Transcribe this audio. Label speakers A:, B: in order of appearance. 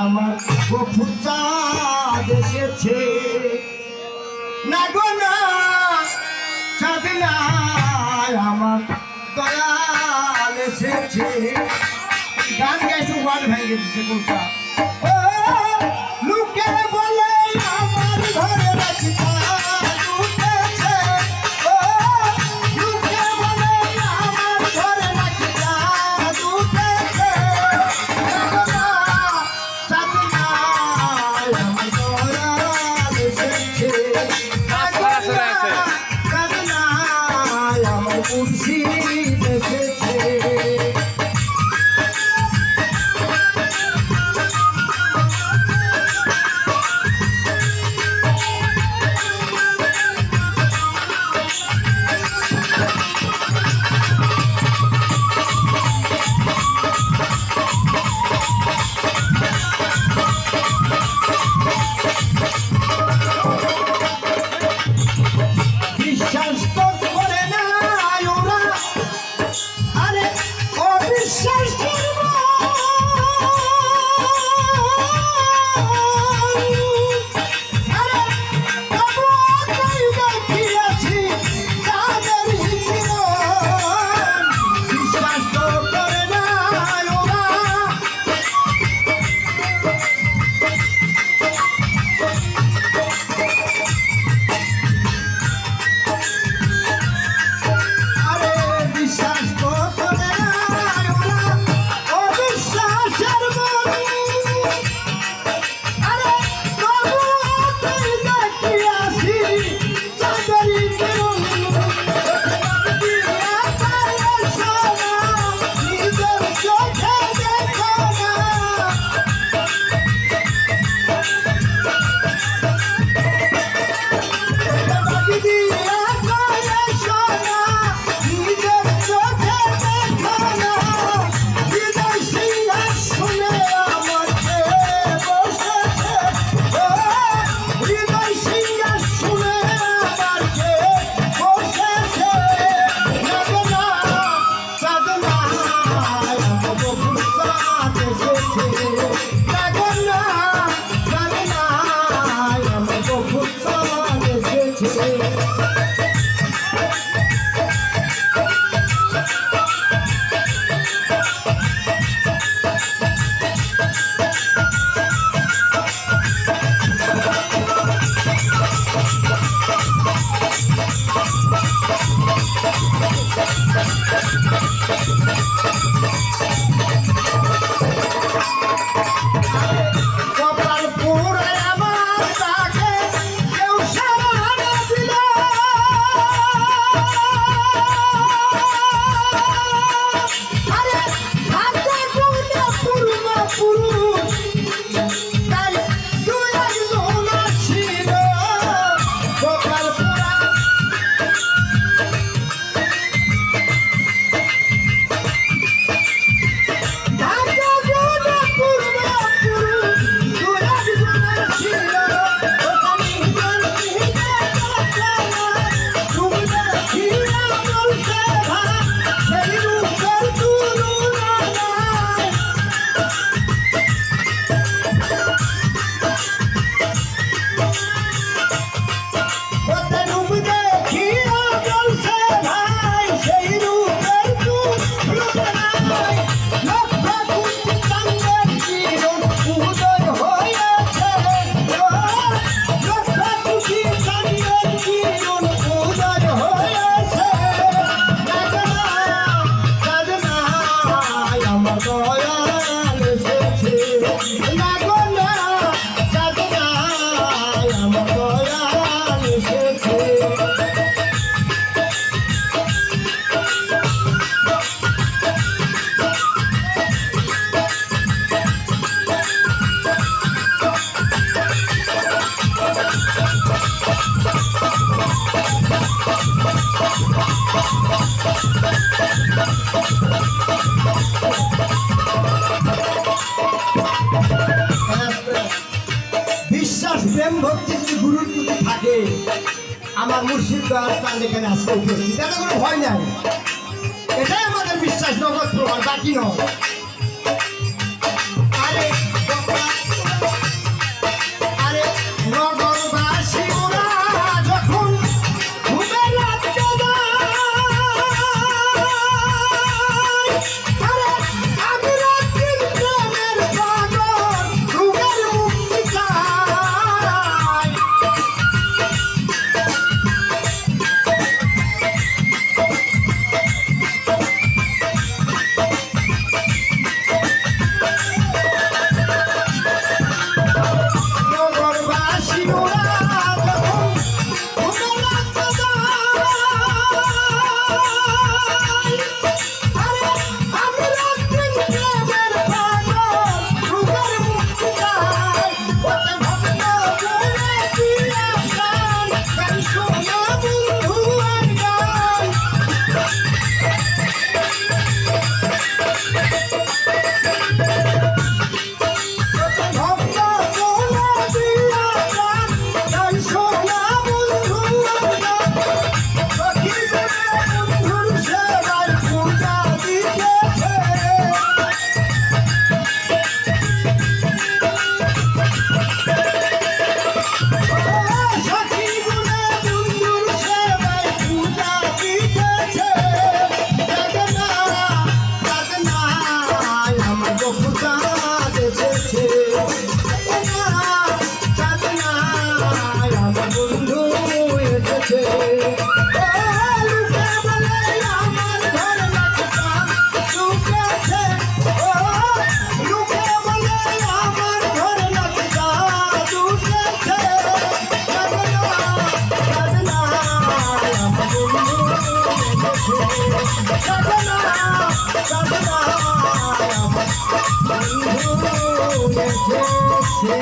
A: আমার গফুর চাঁদ এসেছে না গো না চাঁদ নাই আমার দয়াল এসেছে। গান গাইছো ওয়ান ভেঙে দিচ্ছে কোনটা ও লুকে বলে আমার ঘরে রাখি উঠেছে ও লুকে বলে আমার ঘরে রাখি উঠেছে মুর্শিদ এসেছে। বিশ্বাস তো করে না ওরা আরে অবিশ্বাস করবো আরে তবুও তাই দেখিয়াছি তাদের বিশ্বাস তো করে না ওরা বিশ্বাস তো করে না ওরা বিশ্বাস প্রেম ভক্তি যদি গুরুর প্রতি থাকে, আমার মুর্শিদ তার এখানে আজকে উপস্থিত, এতে কোনো ভয় নাই। এটাই আমাদের বিশ্বাস, নগদ প্রমাণ, বাকি নয়। আরে আরে নগরবাসী ওরা যখন ঘুমের রাজ্যে যায়, আরে আমি রাত্রির প্রেমের পাগল, রোগের মুক্তি চাই। নগরবাসী ওরা যখন ঘুমের রাজ্যে যায়, আরে আমি রাত্রির প্রেমের পাগল, রোগের মুক্তি চাই। ওতে ভক্ত বলে দিয়া গান, গান শোনা বন্ধু আর গান। ভক্ত বলে দিয়া গান, গান শোনা বন্ধু আর গান। সখী বলে বন্ধুর সেবায় পূজা দিতেছে। সখী বলে বন্ধুর সেবায় পূজা দিতেছে। জাগনা জাগনা আমার বকুতা এসেছে। জাগনা জাগনা আমার বন্ধু এসেছে। লুকে বলে আমার ঘর লাগতা লুকেছে। লুকে বলে আমার ঘর লাগতা লুকেছে। জাগনা জাগনা আমার বন্ধু এসেছে। জাগনা জাগনা আমার বন্ধু এসেছে।